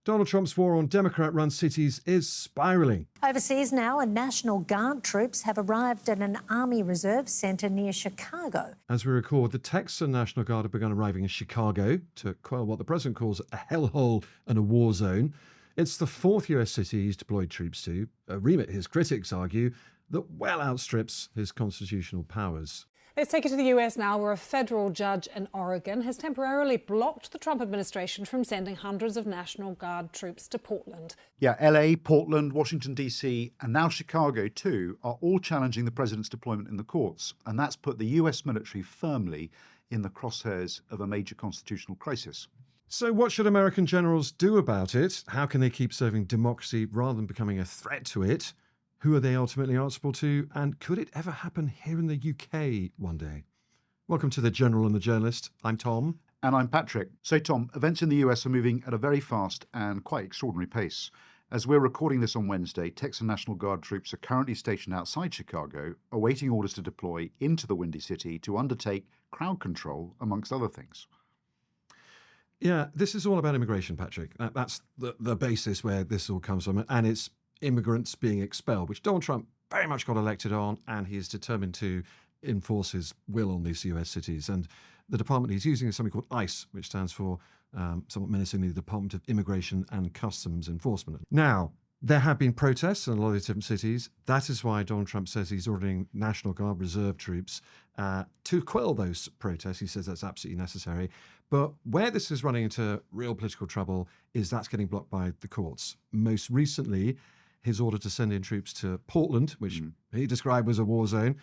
Donald Trump's war on Democrat-run cities is spiralling. Overseas now, and National Guard troops have arrived at an Army Reserve centre near Chicago. As we record, the Texan National Guard have begun arriving in Chicago to quell what the president calls a hellhole and a war zone. It's the fourth US city he's deployed troops to, a remit his critics argue that well outstrips his constitutional powers. Let's take it to the US now, where a federal judge in Oregon has temporarily blocked the Trump administration from sending hundreds of National Guard troops to Portland. Yeah, LA, Portland, Washington, D.C., and now Chicago too are all challenging the president's deployment in the courts. And that's put the US military firmly in the crosshairs of a major constitutional crisis. So what should American generals do about it? How can they keep serving democracy rather than becoming a threat to it? Who are they ultimately answerable to? And could it ever happen here in the UK one day? Welcome to The General and the Journalist. I'm Tom. And I'm Patrick. So, Tom, events in the US are moving at a very fast and quite extraordinary pace. As we're recording this on Wednesday, Texan National Guard troops are currently stationed outside Chicago, awaiting orders to deploy into the Windy City to undertake crowd control, amongst other things. Yeah, this is all about immigration, Patrick. That's the basis where this all comes from. And it's immigrants being expelled, which Donald Trump very much got elected on, and he is determined to enforce his will on these US cities. And the department he's using is something called ICE, which stands for, somewhat menacingly, the Department of Immigration and Customs Enforcement. Now, there have been protests in a lot of these different cities. That is why Donald Trump says he's ordering National Guard reserve troops to quell those protests. He says that's absolutely necessary. But where this is running into real political trouble is that's getting blocked by the courts. Most recently, his order to send in troops to Portland, which he described as a war zone,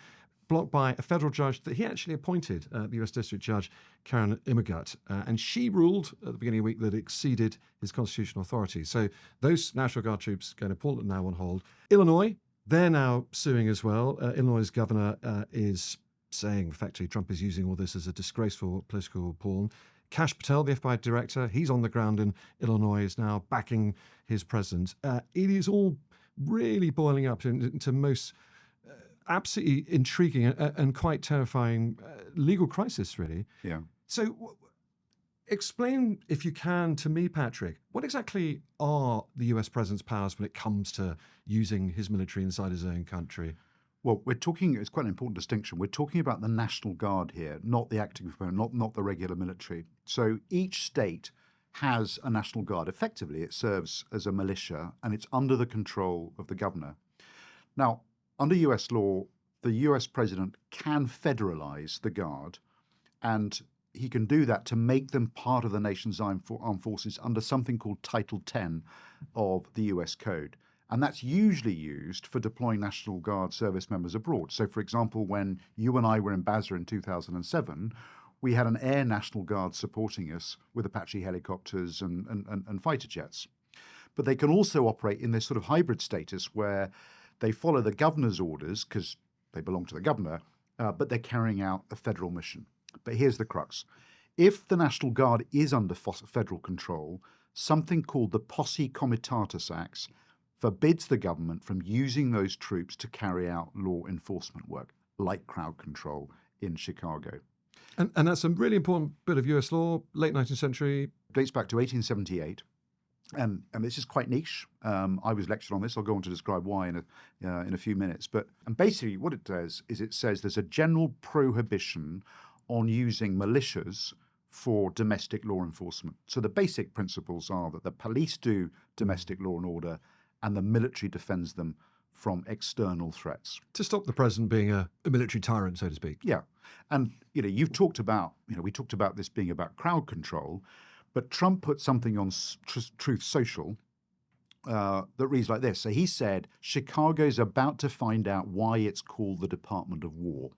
blocked by a federal judge that he actually appointed, the US District Judge Karen Immergut. And she ruled at the beginning of the week that it exceeded his constitutional authority. So those National Guard troops going to Portland now on hold. Illinois, they're now suing as well. Illinois' governor is saying effectively Trump is using all this as a disgraceful political pawn. Kash Patel, the FBI director, he's on the ground in Illinois, is now backing his president. It is all really boiling up into most absolutely intriguing and quite terrifying legal crisis, really. Yeah. So explain, if you can, to me, Patrick, what exactly are the US president's powers when it comes to using his military inside his own country? Well, we're talking, it's quite an important distinction. We're talking about the National Guard here, not the acting component, not the regular military. So each state has a National Guard. Effectively, it serves as a militia and it's under the control of the governor. Now, under US law, the US president can federalize the Guard, and he can do that to make them part of the nation's armed forces under something called Title 10 of the US Code. And that's usually used for deploying National Guard service members abroad. So, for example, when you and I were in Basra in 2007, we had an Air National Guard supporting us with Apache helicopters and fighter jets. But they can also operate in this sort of hybrid status where they follow the governor's orders because they belong to the governor, but they're carrying out a federal mission. But here's the crux. If the National Guard is under federal control, something called the Posse Comitatus Acts forbids the government from using those troops to carry out law enforcement work, like crowd control in Chicago. And that's a really important bit of US law, late 19th century. Dates back to 1878. And this is quite niche. I was lectured on this. I'll go on to describe why in a few minutes. And basically what it does is it says there's a general prohibition on using militias for domestic law enforcement. So the basic principles are that the police do domestic law and order and the military defends them from external threats. To stop the president being a military tyrant, so to speak. Yeah. And, we talked about this being about crowd control, but Trump put something on Truth Social that reads like this. So he said, Chicago's about to find out why it's called the Department of War.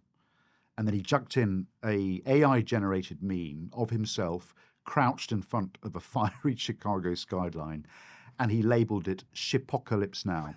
And then he chucked in a AI-generated meme of himself crouched in front of a fiery Chicago skyline, and he labeled it Shipocalypse Now.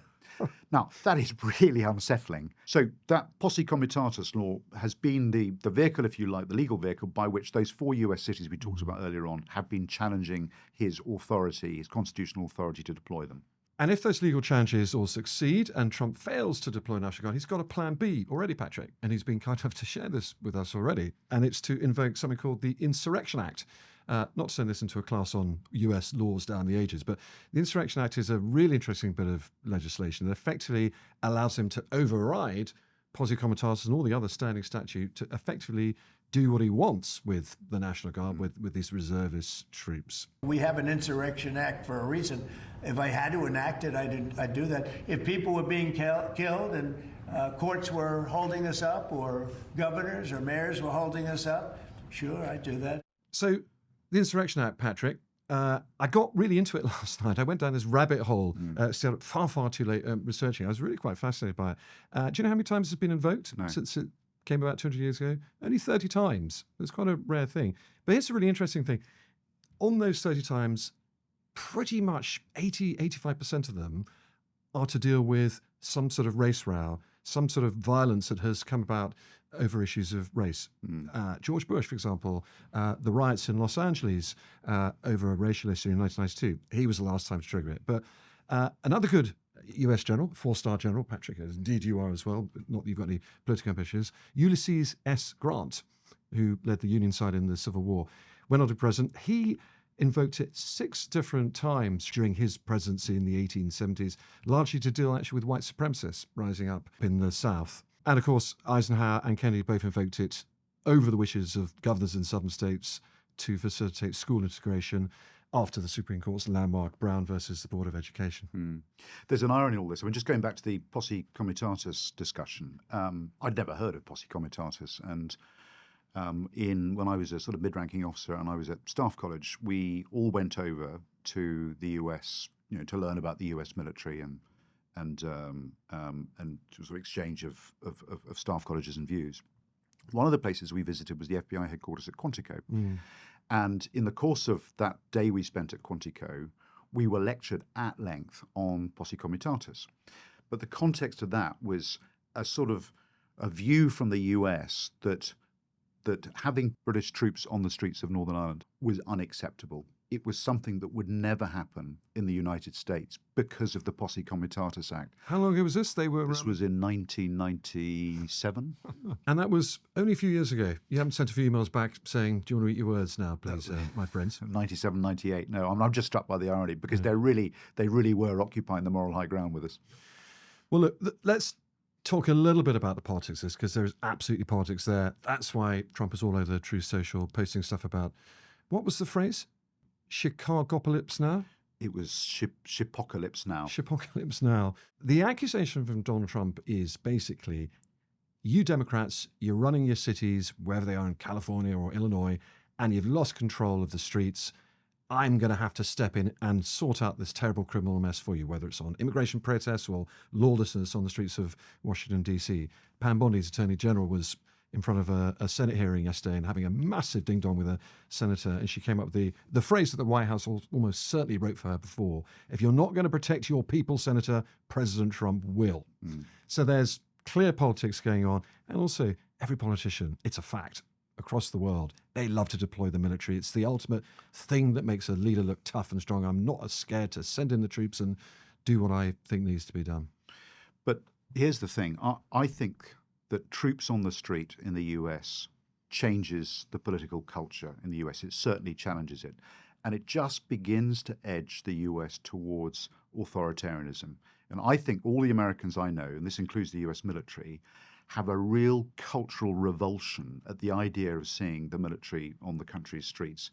Now, that is really unsettling. So that Posse Comitatus law has been the vehicle, if you like, the legal vehicle by which those 4 US cities we talked about earlier on have been challenging his authority, his constitutional authority to deploy them. And if those legal challenges all succeed and Trump fails to deploy National Guard, he's got a plan B already, Patrick, and he's been kind enough to share this with us already. And it's to invoke something called the Insurrection Act. not to turn this into a class on US laws down the ages, but the Insurrection Act is a really interesting bit of legislation that effectively allows him to override posse comitatus and all the other standing statute to effectively do what he wants with the National Guard, with these reservist troops. We have an Insurrection Act for a reason. If I had to enact it, I'd do that. If people were being killed and courts were holding us up, or governors or mayors were holding us up, sure, I'd do that. So the Insurrection Act, Patrick, I got really into it last night. I went down this rabbit hole, stayed up far too late researching. I was really quite fascinated by it. Do you know how many times it's been invoked since it came about 200 years ago? Only 30 times. It's quite a rare thing. But here's a really interesting thing. On those 30 times, pretty much 85% of them are to deal with some sort of race row, some sort of violence that has come about over issues of race. George Bush, for example, the riots in Los Angeles over a racial issue in 1992, he was the last time to trigger it. But another good US general, 4-star general, Patrick, as indeed you are as well, but not that you've got any political ambitions, Ulysses S. Grant, who led the Union side in the Civil War, went on to president. He invoked it 6 different times during his presidency in the 1870s, largely to deal actually with white supremacists rising up in the South. And of course, Eisenhower and Kennedy both invoked it over the wishes of governors in southern states to facilitate school integration after the Supreme Court's landmark Brown versus the Board of Education. There's an irony in all this. I mean, just going back to the posse comitatus discussion, I'd never heard of posse comitatus, and when I was a sort of mid-ranking officer and I was at Staff College, we all went over to the US, to learn about the US military and sort of exchange of staff colleges and views. One of the places we visited was the FBI headquarters at Quantico. And in the course of that day we spent at Quantico, we were lectured at length on posse comitatus. But the context of that was a sort of a view from the US that having British troops on the streets of Northern Ireland was unacceptable. It was something that would never happen in the United States because of the Posse Comitatus Act. How long ago was this? This was in 1997. And that was only a few years ago. You haven't sent a few emails back saying, do you want to eat your words now, please, my friends? 97, 98. No, I'm just struck by the irony because they really were occupying the moral high ground with us. Well, look, let's talk a little bit about the politics of this, because there's absolutely politics there. That's why Trump is all over the Truth Social, posting stuff about, what was the phrase? Chicagopocalypse now? It was shipocalypse now. Shipocalypse now. The accusation from Donald Trump is basically, you Democrats, you're running your cities, wherever they are in California or Illinois, and you've lost control of the streets. I'm going to have to step in and sort out this terrible criminal mess for you, whether it's on immigration protests or lawlessness on the streets of Washington, D.C. Pam Bondi's Attorney General was in front of a Senate hearing yesterday and having a massive ding-dong with a senator, and she came up with the phrase that the White House almost certainly wrote for her before: if you're not going to protect your people, Senator, President Trump will. So there's clear politics going on, and also every politician, it's a fact, across the world, they love to deploy the military. It's the ultimate thing that makes a leader look tough and strong. I'm not as scared to send in the troops and do what I think needs to be done. But here's the thing. I think that troops on the street in the US changes the political culture in the US. It certainly challenges it. And it just begins to edge the US towards authoritarianism. And I think all the Americans I know, and this includes the US military, have a real cultural revulsion at the idea of seeing the military on the country's streets.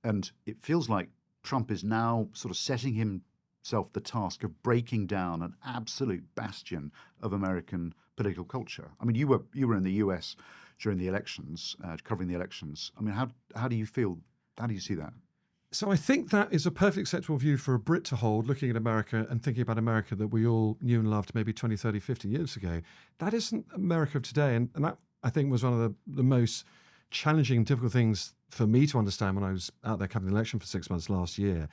And it feels like Trump is now sort of setting himself the task of breaking down an absolute bastion of American political culture. I mean, you were in the US during the elections, covering the elections. I mean, how do you feel? How do you see that? So I think that is a perfectly acceptable view for a Brit to hold, looking at America and thinking about America that we all knew and loved maybe 20, 30, 50 years ago. That isn't America of today. And that, I think, was one of the most challenging, difficult things for me to understand when I was out there covering the election for 6 months last year.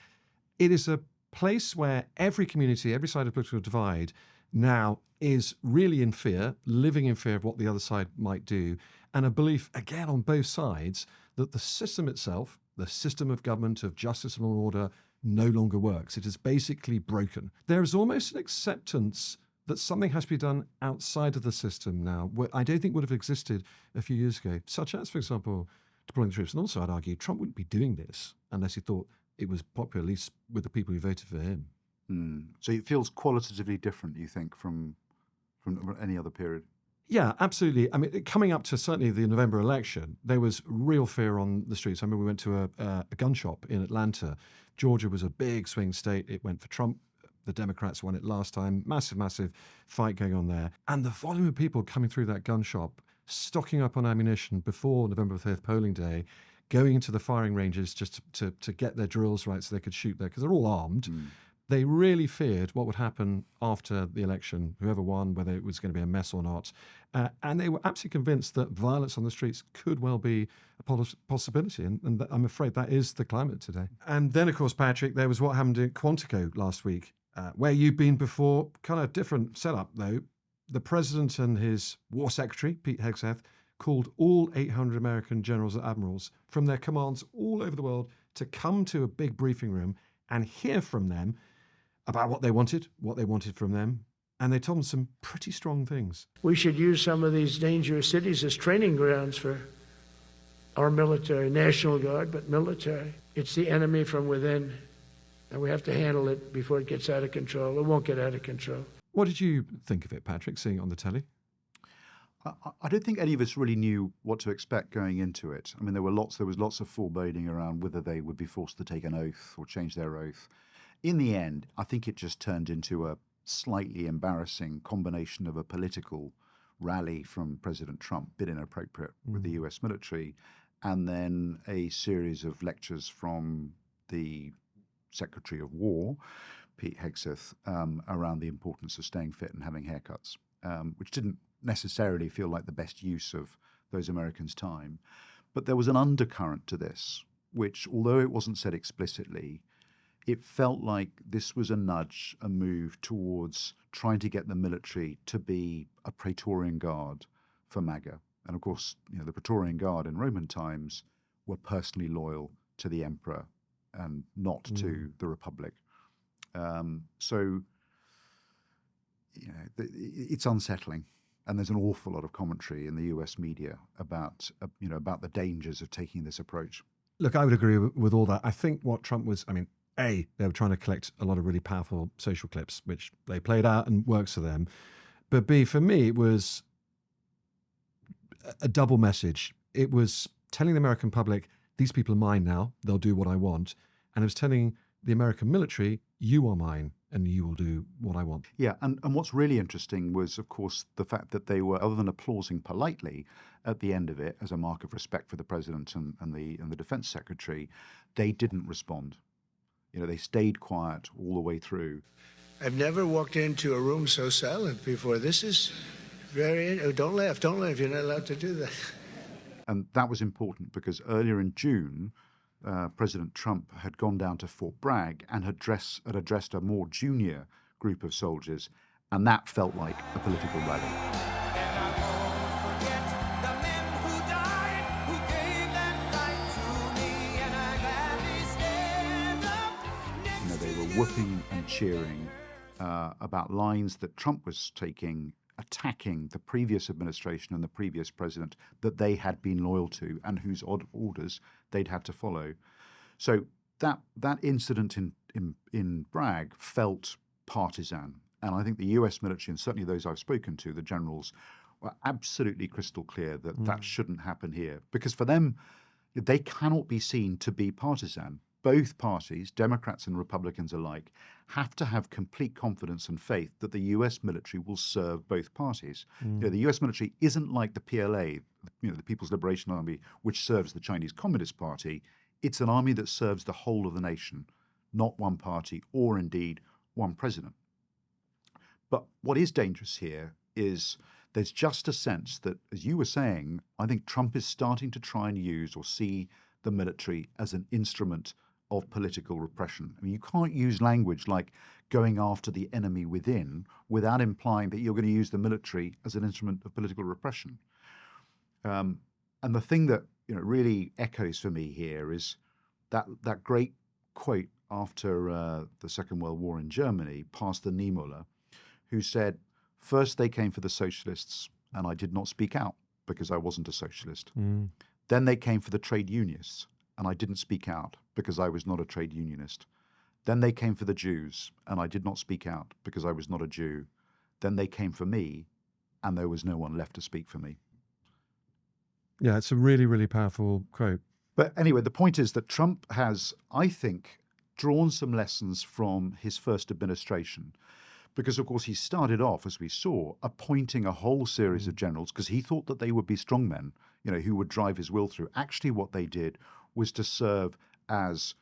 It is a place where every community, every side of the political divide now is really in fear, living in fear of what the other side might do, and a belief, again, on both sides, that the system itself, the system of government, of justice and law and order, no longer works. It is basically broken. There is almost an acceptance that something has to be done outside of the system now, where I don't think would have existed a few years ago, such as, for example, deploying the troops. And also, I'd argue Trump wouldn't be doing this unless he thought it was popular, at least with the people who voted for him. So it feels qualitatively different, you think, from any other period? Yeah, absolutely. I mean, coming up to certainly the November election, there was real fear on the streets. I remember we went to a gun shop in Atlanta. Georgia was a big swing state. It went for Trump. The Democrats won it last time. Massive fight going on there. And the volume of people coming through that gun shop, stocking up on ammunition before November 5th polling day, going into the firing ranges just to get their drills right so they could shoot there, because they're all armed. They really feared what would happen after the election, whoever won, whether it was going to be a mess or not. And they were absolutely convinced that violence on the streets could well be a possibility. And I'm afraid that is the climate today. And then, of course, Patrick, there was what happened in Quantico last week, where you've been before. Kind of different setup, though. The president and his war secretary, Pete Hegseth, called all 800 American generals and admirals from their commands all over the world to come to a big briefing room and hear from them about what they wanted from them. And they told them some pretty strong things. We should use some of these dangerous cities as training grounds for our military, National Guard, but military. It's the enemy from within, and we have to handle it before it gets out of control. It won't get out of control. What did you think of it, Patrick, seeing it on the telly? I don't think any of us really knew what to expect going into it. I mean, there was lots of foreboding around whether they would be forced to take an oath or change their oath. In the end, I think it just turned into a slightly embarrassing combination of a political rally from President Trump, a bit inappropriate with the US military, and then a series of lectures from the Secretary of War, Pete Hegseth, around the importance of staying fit and having haircuts, which didn't necessarily feel like the best use of those Americans' time. But there was an undercurrent to this, which, although it wasn't said explicitly, it felt like this was a nudge, a move towards trying to get the military to be a Praetorian Guard for MAGA. And of course, the Praetorian Guard in Roman times were personally loyal to the emperor and not to the Republic. So it's unsettling. And there's an awful lot of commentary in the US media about the dangers of taking this approach. Look, I would agree with all that. I think what Trump was, A, they were trying to collect a lot of really powerful social clips, which they played out and works for them. But B, for me, it was a double message. It was telling the American public, these people are mine now, they'll do what I want. And it was telling the American military, you are mine and you will do what I want. Yeah, and what's really interesting was, of course, the fact that they were, other than applauding politely at the end of it as a mark of respect for the president and the defense secretary, they didn't respond. They stayed quiet all the way through. I've never walked into a room so silent before. This is very... Don't laugh. You're not allowed to do that. And that was important because earlier in June, President Trump had gone down to Fort Bragg and had addressed a more junior group of soldiers, and that felt like a political rally. Whooping and cheering about lines that Trump was taking, attacking the previous administration and the previous president that they had been loyal to and whose orders they'd had to follow. So that incident in Bragg felt partisan. And I think the US military, and certainly those I've spoken to, the generals, were absolutely crystal clear that that shouldn't happen here. Because for them, they cannot be seen to be partisan. Both parties, Democrats and Republicans alike, have to have complete confidence and faith that the US military will serve both parties. The US military isn't like the PLA, the People's Liberation Army, which serves the Chinese Communist Party. It's an army that serves the whole of the nation, not one party or indeed one president. But what is dangerous here is there's just a sense that, as you were saying, I think Trump is starting to try and use or see the military as an instrument of political repression. You can't use language like going after the enemy within without implying that you're going to use the military as an instrument of political repression. And the thing that really echoes for me here is that great quote after the Second World War in Germany, Pastor Niemöller, who said, "First they came for the socialists, and I did not speak out because I wasn't a socialist. Then they came for the trade unionists, and I didn't speak out because I was not a trade unionist. Then they came for the Jews, and I did not speak out because I was not a Jew. Then they came for me, and there was no one left to speak for me. Yeah, it's a really, really powerful quote. But anyway, the point is that Trump has, I think, drawn some lessons from his first administration. Because, of course, he started off, as we saw, appointing a whole series of generals because he thought that they would be strongmen, who would drive his will through. Actually, what they did was to serve as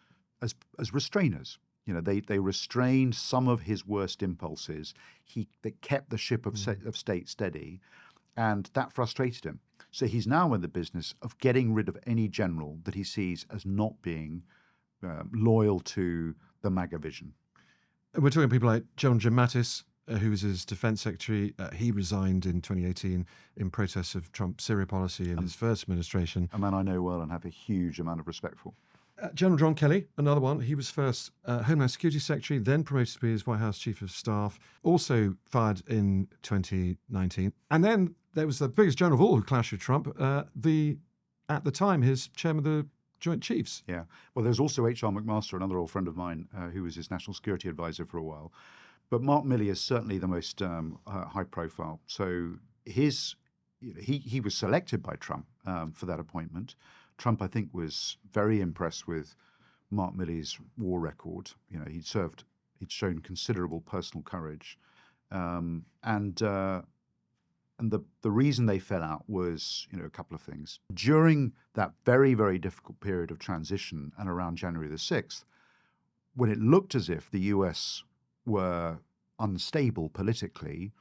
restrainers. They restrained some of his worst impulses. They kept the ship of state steady, and that frustrated him. So he's now in the business of getting rid of any general that he sees as not being loyal to the MAGA vision. We're talking people like John Jim Mattis, who was his defense secretary. He resigned in 2018 in protest of Trump's Syria policy in his first administration. A man I know well and have a huge amount of respect for. General John Kelly, another one. He was first Homeland Security Secretary, then promoted to be his White House Chief of Staff, also fired in 2019. And then there was the biggest general of all who clashed with Trump, at the time, his chairman of the Joint Chiefs. Yeah. Well, there's also H.R. McMaster, another old friend of mine, who was his national security advisor for a while. But Mark Milley is certainly the most high profile. So he was selected by Trump for that appointment. Trump, I think, was very impressed with Mark Milley's war record. He'd shown considerable personal courage, and the reason they fell out was, a couple of things. During that very, very difficult period of transition and around January the 6th, when it looked as if the US were unstable politically,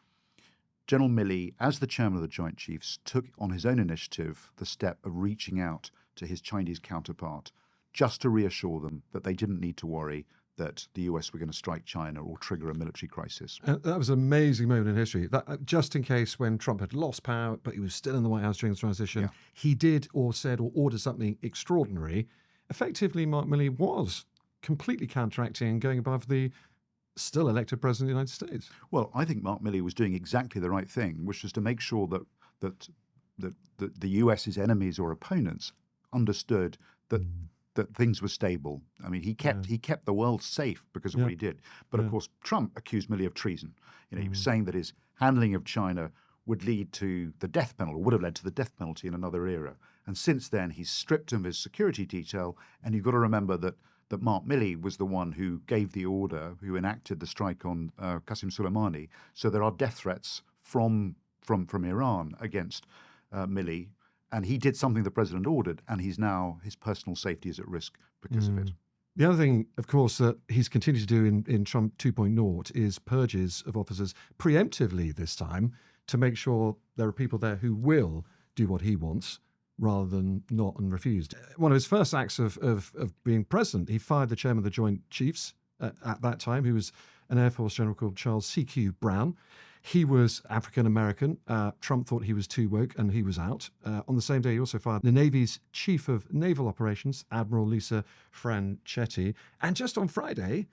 General Milley, as the chairman of the Joint Chiefs, took on his own initiative the step of reaching out to his Chinese counterpart just to reassure them that they didn't need to worry that the US were going to strike China or trigger a military crisis. That was an amazing moment in history. That, just in case when Trump had lost power, but he was still in the White House during the transition, he did or said or ordered something extraordinary. Effectively, Mark Milley was completely counteracting and going above the still elected president of the United States. Well, I think Mark Milley was doing exactly the right thing, which was to make sure that the US's enemies or opponents understood that things were stable. I mean, he kept the world safe because of what he did. But of course, Trump accused Milley of treason. He was saying that his handling of China would lead to the death penalty, or would have led to the death penalty in another era. And since then, he's stripped him of his security detail. And you've got to remember that Mark Milley was the one who gave the order, who enacted the strike on Qasem Soleimani. So there are death threats from Iran against Milley. And he did something the president ordered, and his personal safety is at risk because of it. The other thing, of course, that he's continued to do in Trump 2.0 is purges of officers preemptively this time to make sure there are people there who will do what he wants rather than not and refused. One of his first acts of being president, he fired the chairman of the Joint Chiefs at that time, who was an Air Force general called Charles C.Q. Brown. He was African-American. Trump thought he was too woke, and he was out. On the same day, he also fired the Navy's Chief of Naval Operations, Admiral Lisa Franchetti. And just on Friday,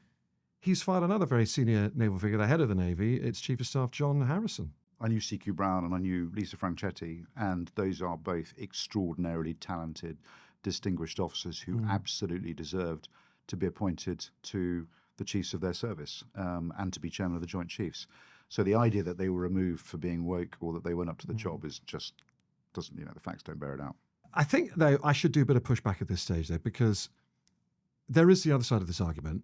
he's fired another very senior naval figure, the head of the Navy, its Chief of Staff, John Harrison. I knew C.Q. Brown and I knew Lisa Franchetti, and those are both extraordinarily talented, distinguished officers who absolutely deserved to be appointed to the chiefs of their service and to be chairman of the Joint Chiefs. So the idea that they were removed for being woke or that they weren't up to the job is just doesn't, the facts don't bear it out. I think, though, I should do a bit of pushback at this stage, though, because there is the other side of this argument,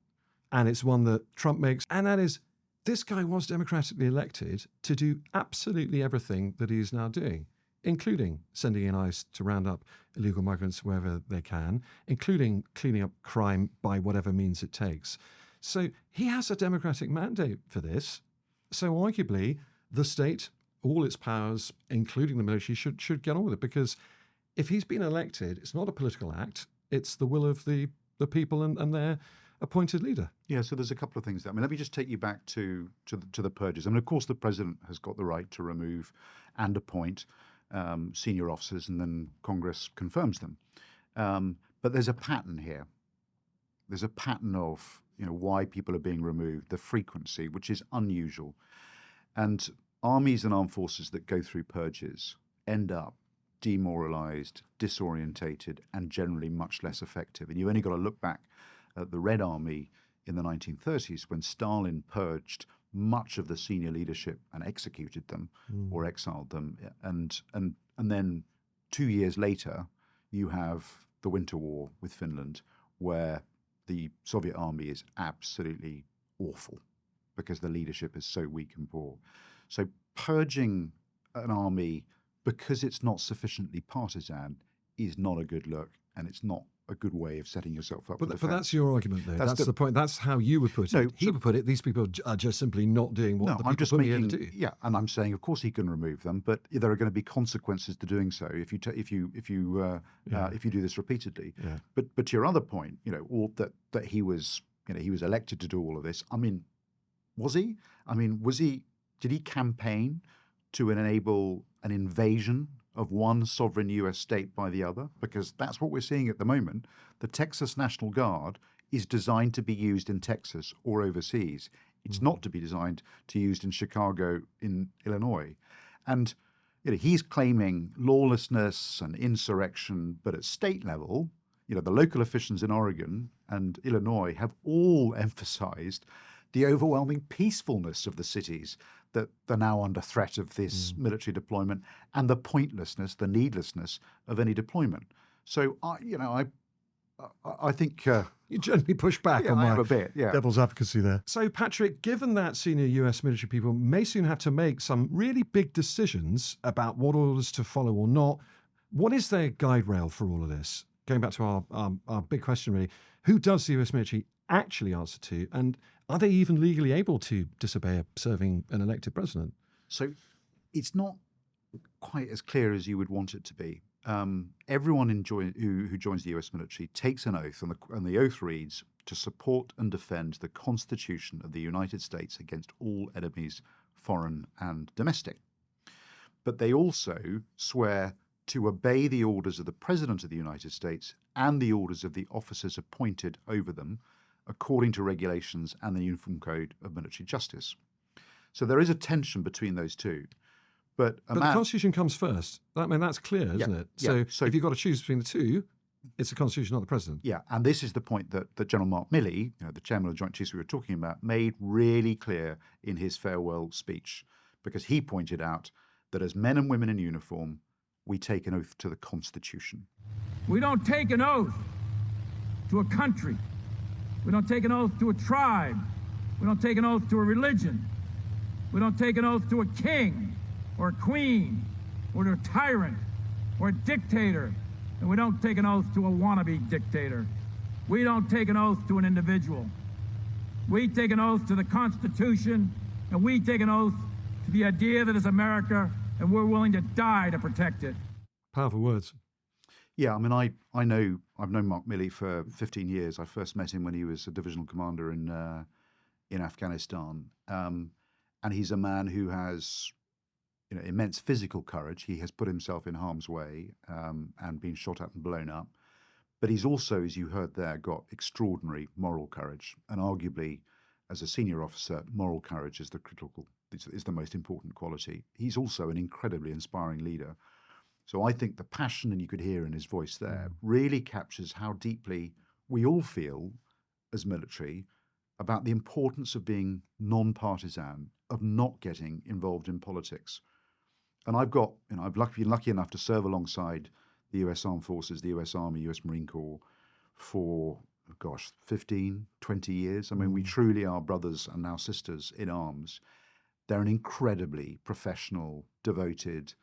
and it's one that Trump makes, and that is this guy was democratically elected to do absolutely everything that he's now doing, including sending in ICE to round up illegal migrants wherever they can, including cleaning up crime by whatever means it takes. So he has a democratic mandate for this. So arguably, the state, all its powers, including the military, should get on with it, because if he's been elected, it's not a political act. It's the will of the people and their appointed leader. Yeah, so there's a couple of things there. I mean, let me just take you back to the purges. I mean, of course, the president has got the right to remove and appoint senior officers, and then Congress confirms them. But there's a pattern here. There's a pattern of why people are being removed, the frequency, which is unusual. And armies and armed forces that go through purges end up demoralized, disorientated, and generally much less effective. And you've only got to look back at the Red Army in the 1930s when Stalin purged much of the senior leadership and executed them or exiled them. And then 2 years later, you have the Winter War with Finland, where the Soviet army is absolutely awful because the leadership is so weak and poor. So purging an army because it's not sufficiently partisan is not a good look, and it's not a good way of setting yourself up. But that's your argument, though. That's the point. That's how you would put it. No, he would put it. These people are just simply not doing what the people put here to do. Yeah, and I'm saying, of course, he can remove them, but there are going to be consequences to doing so if you do this repeatedly. Yeah. But to your other point, all that he was elected to do all of this. I mean, was he? I mean, did he campaign to enable an invasion of one sovereign US state by the other? Because that's what we're seeing at the moment. The Texas National Guard is designed to be used in Texas or overseas. It's not to be designed to be used in Chicago, in Illinois. And he's claiming lawlessness and insurrection, but at state level, the local officials in Oregon and Illinois have all emphasized the overwhelming peacefulness of the cities that are now under threat of this military deployment, and the pointlessness, the needlessness of any deployment. So I think you generally push back on my a bit, devil's advocacy there. So, Patrick, given that senior US military people may soon have to make some really big decisions about what orders to follow or not, what is their guide rail for all of this? Going back to our big question, really, who does the US military actually answer to, and are they even legally able to disobey a serving an elected president? So it's not quite as clear as you would want it to be. Everyone who joins the US military takes an oath, and the oath reads, to support and defend the Constitution of the United States against all enemies, foreign and domestic. But they also swear to obey the orders of the President of the United States and the orders of the officers appointed over them, according to regulations and the Uniform Code of Military Justice. So there is a tension between those two. But the Constitution comes first. That's clear, isn't it? Yeah. So if you've got to choose between the two, it's the Constitution, not the President. Yeah, and this is the point that General Mark Milley, the chairman of the Joint Chiefs we were talking about, made really clear in his farewell speech, because he pointed out that as men and women in uniform, we take an oath to the Constitution. We don't take an oath to a country. We don't take an oath to a tribe. We don't take an oath to a religion. We don't take an oath to a king or a queen or to a tyrant or a dictator. And we don't take an oath to a wannabe dictator. We don't take an oath to an individual. We take an oath to the Constitution, and we take an oath to the idea that is America, and we're willing to die to protect it. Powerful words. Yeah, I mean, I've known Mark Milley for 15 years. I first met him when he was a divisional commander in Afghanistan, and he's a man who has, immense physical courage. He has put himself in harm's way and been shot at and blown up. But he's also, as you heard there, got extraordinary moral courage. And arguably, as a senior officer, moral courage is the most important quality. He's also an incredibly inspiring leader. So I think the passion, and you could hear in his voice there, really captures how deeply we all feel as military about the importance of being non-partisan, of not getting involved in politics. And I've been lucky enough to serve alongside the US Armed Forces, the US Army, US Marine Corps for, 15, 20 years. I mean, we truly are brothers and now sisters in arms. They're an incredibly professional, devoted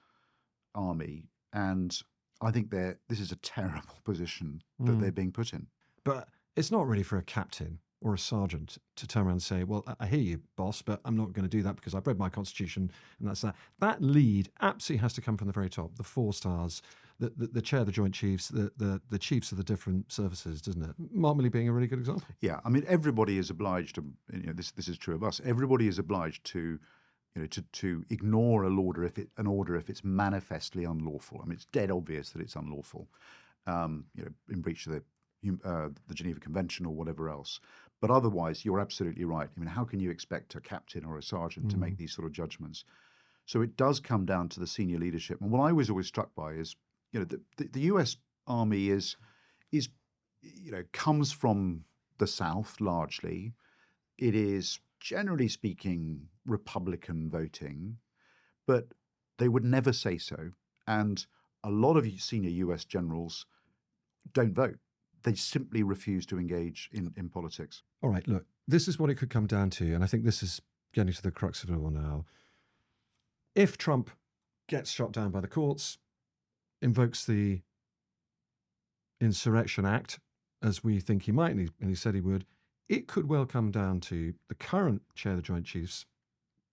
army. And I think this is a terrible position that they're being put in. But it's not really for a captain or a sergeant to turn around and say, well, I hear you, boss, but I'm not going to do that because I've read my Constitution, and that's that. That lead absolutely has to come from the very top, the 4 stars, the chair of the Joint Chiefs, the chiefs of the different services, doesn't it? Mark Milley being a really good example. Yeah, I mean, everybody is obliged to, this is true of us, everybody is obliged to to ignore an order if it's manifestly unlawful. I mean, it's dead obvious that it's unlawful, in breach of the Geneva Convention or whatever else. But otherwise, you're absolutely right. I mean, how can you expect a captain or a sergeant to make these sort of judgments? So it does come down to the senior leadership. And what I was always struck by is, the U.S. Army is comes from the South largely. It is generally speaking Republican voting, but they would never say so. And a lot of senior U.S. generals don't vote. They simply refuse to engage in politics. All right, look, this is what it could come down to, and I think this is getting to the crux of it all now. If Trump gets shot down by the courts, invokes the Insurrection Act, as we think he might, and he said he would, it could well come down to the current chair of the Joint Chiefs,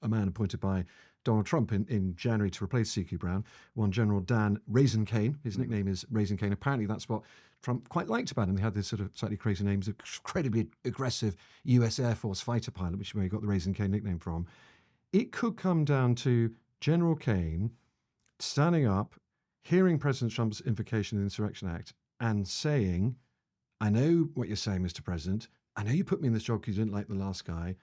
a man appointed by Donald Trump in January to replace C.Q. Brown, one General Dan Raisin Cane. His nickname is Raisin Cane. Apparently that's what Trump quite liked about him. They had this sort of slightly crazy names, incredibly aggressive US Air Force fighter pilot, which is where he got the Raisin Cane nickname from. It could come down to General Cane standing up, hearing President Trump's invocation of the Insurrection Act and saying, I know what you're saying, Mr. President. I know you put me in this job because you didn't like the last guy,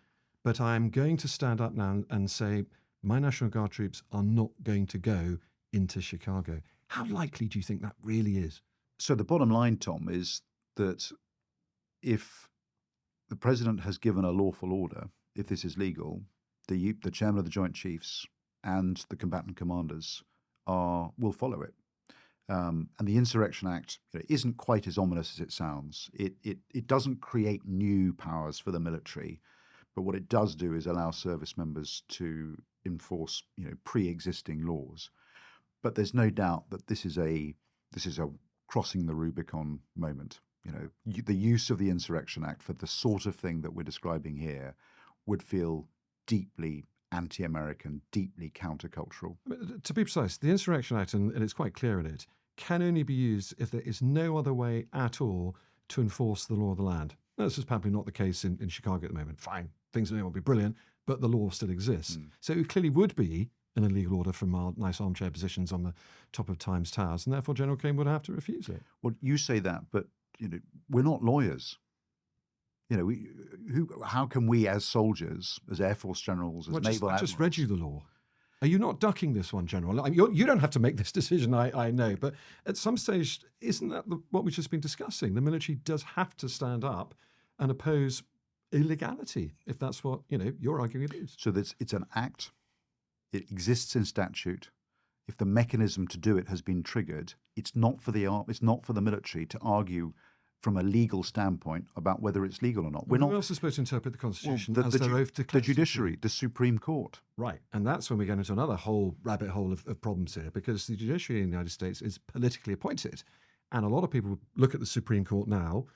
but I'm going to stand up now and say my National Guard troops are not going to go into Chicago. How likely do you think that really is? So the bottom line, Tom, is that if the president has given a lawful order, if this is legal, the chairman of the Joint Chiefs and the combatant commanders will follow it. And the Insurrection Act isn't quite as ominous as it sounds. It doesn't create new powers for the military, but what it does do is allow service members to enforce pre-existing laws. But there's no doubt that this is a crossing the Rubicon moment. The use of the Insurrection Act for the sort of thing that we're describing here would feel deeply anti-American, deeply countercultural. To be precise, the Insurrection Act, and it's quite clear in it, can only be used if there is no other way at all to enforce the law of the land. Now, this is probably not the case in Chicago at the moment. Fine, things may not be brilliant, but the law still exists. So it clearly would be an illegal order from our nice armchair positions on the top of Times Towers, and therefore General Cane would have to refuse it. Well, you say that, but we're not lawyers. How can we, as soldiers, as Air Force generals, as naval admirals? I just read you the law. Are you not ducking this one, General? I mean, you don't have to make this decision, I know, but at some stage, isn't that what we've just been discussing? The military does have to stand up and oppose illegality, if that's what you're arguing it is. So it's an act. It exists in statute. If the mechanism to do it has been triggered, it's not for the military to argue from a legal standpoint about whether it's legal or not. We're also supposed to interpret the Constitution as their oath to the judiciary, the Supreme Court. Right, and that's when we get into another whole rabbit hole of problems here, because the judiciary in the United States is politically appointed. And a lot of people look at the Supreme Court now,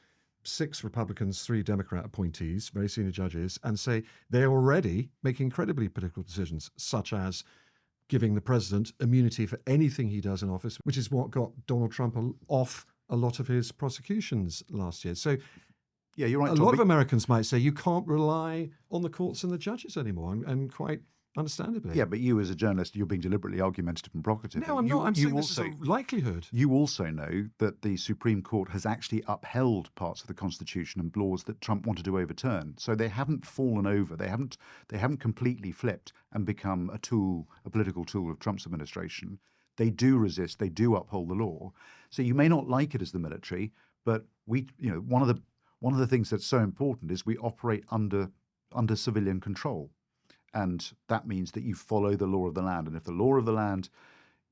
6 Republicans, 3 Democrat appointees, very senior judges, and say they're already making incredibly political decisions, such as giving the president immunity for anything he does in office, which is what got Donald Trump off a lot of his prosecutions last year. So yeah, you're right. A lot of Americans might say you can't rely on the courts and the judges anymore, and quite understandably. Yeah, but you as a journalist, you're being deliberately argumentative and provocative. No, I'm not. I'm saying this is a likelihood. You also know that the Supreme Court has actually upheld parts of the Constitution and laws that Trump wanted to overturn. So they haven't fallen over. They haven't completely flipped and become a political tool of Trump's administration. They do resist. They do uphold the law. So you may not like it as the military, but one of the things that's so important is we operate under civilian control. And that means that you follow the law of the land. And if the law of the land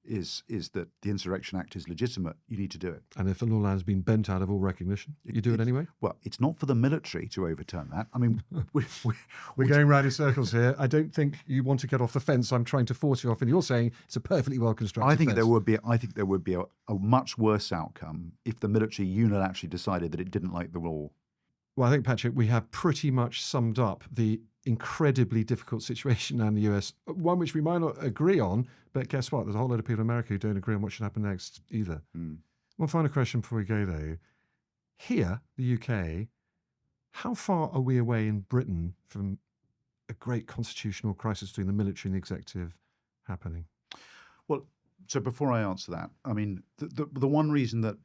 is that the Insurrection Act is legitimate, you need to do it. And if the law of the land has been bent out of all recognition, you do it anyway? Well, it's not for the military to overturn that. I mean, we're going round in circles here. I don't think you want to get off the fence. I'm trying to force you off, and you're saying it's a perfectly well-constructed I think fence. there would be a much worse outcome if the military unilaterally decided that it didn't like the law. Well, I think, Patrick, we have pretty much summed up the incredibly difficult situation now in the US, one which we might not agree on, but guess what? There's a whole lot of people in America who don't agree on what should happen next either. One final question before we go, though. Here, the UK, how far are we away in Britain from a great constitutional crisis between the military and the executive happening? Well, so before I answer that, I mean, the one reason that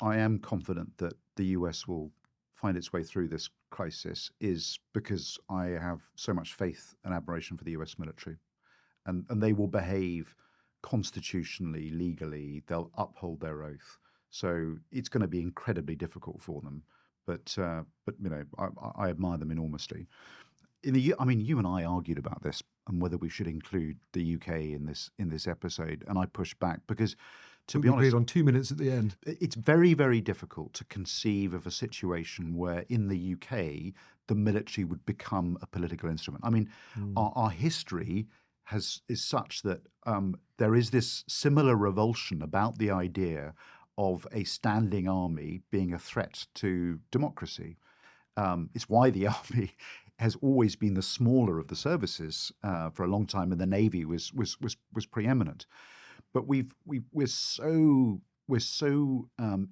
I am confident that the US will find its way through this crisis is because I have so much faith and admiration for the US military. And they will behave constitutionally, legally, they'll uphold their oath. So it's going to be incredibly difficult for them. But you know, I admire them enormously. I mean, you and I argued about this and whether we should include the UK in this episode, and I pushed back because, to be honest, we agreed on 2 minutes at the end. it's very, very difficult to conceive of a situation where in the UK the military would become a political instrument. I mean, our history is such that there is this similar revulsion about the idea of a standing army being a threat to democracy. It's why the army has always been the smaller of the services for a long time, and the Navy was preeminent. But we're so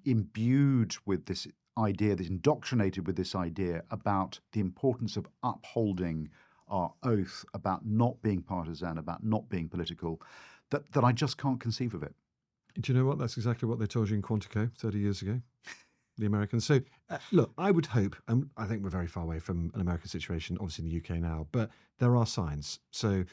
imbued with this idea, indoctrinated with this idea about the importance of upholding our oath, about not being partisan, about not being political, that I just can't conceive of it. Do you know what? That's exactly what they told you in Quantico 30 years ago, the Americans. So, look, I would hope, and I think we're very far away from an American situation, obviously in the UK now, but there are signs. So,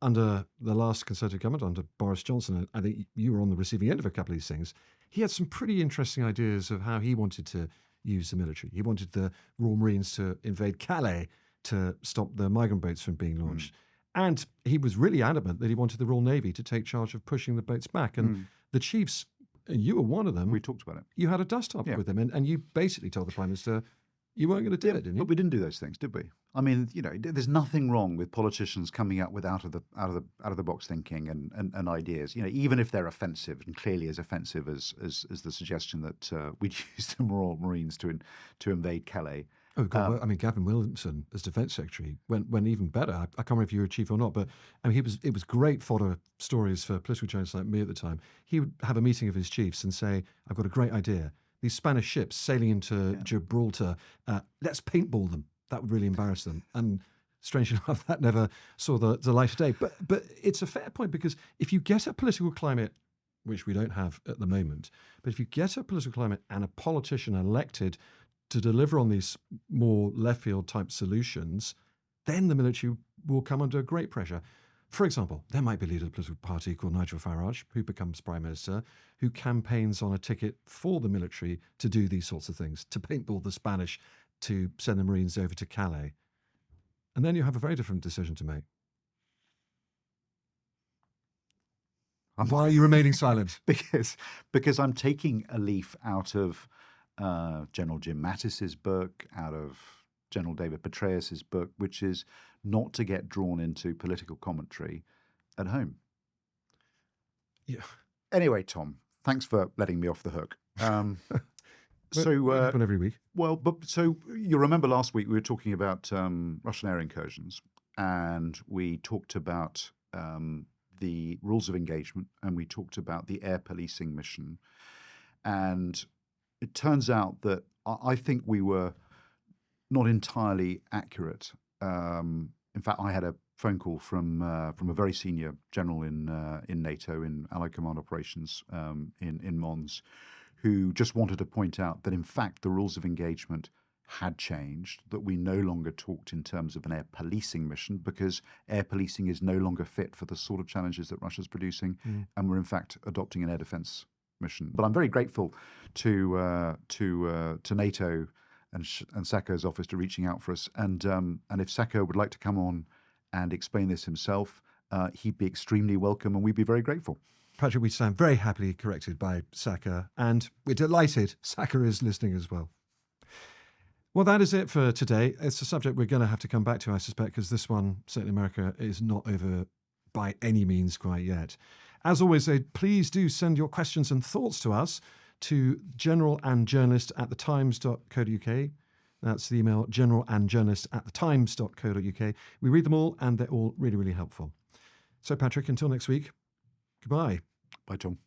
under the last Conservative government, under Boris Johnson, I think you were on the receiving end of a couple of these things, he had some pretty interesting ideas of how he wanted to use the military. He wanted the Royal Marines to invade Calais to stop the migrant boats from being launched. And he was really adamant that he wanted the Royal Navy to take charge of pushing the boats back. And the chiefs, and you were one of them. We talked about it. You had a dust-up with them, and you basically told the Prime Minister you weren't going to do it, didn't you? But we didn't do those things, did we? I mean, you know, there's nothing wrong with politicians coming up with out of the box thinking and ideas. You know, even if they're offensive, and clearly as offensive as the suggestion that we'd use the Royal Marines to invade Calais. Oh, God, well, I mean, Gavin Williamson as Defence Secretary went even better. I can't remember if you were chief or not, but I mean, it was great fodder stories for political journalists like me at the time. He would have a meeting of his chiefs and say, I've got a great idea. These Spanish ships sailing into Gibraltar, let's paintball them. That would really embarrass them. And strangely enough, that never saw the light of day. But it's a fair point, because if you get a political climate, which we don't have at the moment, but if you get a political climate and a politician elected to deliver on these more left field type solutions, then the military will come under great pressure. For example, there might be a leader of a political party called Nigel Farage, who becomes Prime Minister, who campaigns on a ticket for the military to do these sorts of things, to paintball the Spanish, to send the Marines over to Calais. And then you have a very different decision to make. Why are you remaining silent? Because I'm taking a leaf out of General Jim Mattis's book, out of General David Petraeus's book, which is not to get drawn into political commentary at home. Yeah. Anyway, Tom, thanks for letting me off the hook. So happen every week. Well, so you remember last week we were talking about Russian air incursions, and we talked about the rules of engagement, and we talked about the air policing mission, and it turns out that I think we were not entirely accurate. In fact, I had a phone call from a very senior general in NATO, in Allied Command Operations in Mons, who just wanted to point out that in fact the rules of engagement had changed, that we no longer talked in terms of an air policing mission, because air policing is no longer fit for the sort of challenges that Russia's producing, and we're in fact adopting an air defense mission. But I'm very grateful to NATO and Sacco's office to reaching out for us. And if Sacco would like to come on and explain this himself, he'd be extremely welcome, and we'd be very grateful. Patrick, we stand very happily corrected by Sacco, and we're delighted Sacco is listening as well. Well, that is it for today. It's a subject we're going to have to come back to, I suspect, because this one, certainly America, is not over by any means quite yet. As always, please do send your questions and thoughts to us to generalandjournalist@thetimes.co.uk. That's the email, generalandjournalist@thetimes.co.uk. We read them all, and they're all really, really helpful. So, Patrick, until next week, goodbye. Bye, Tom.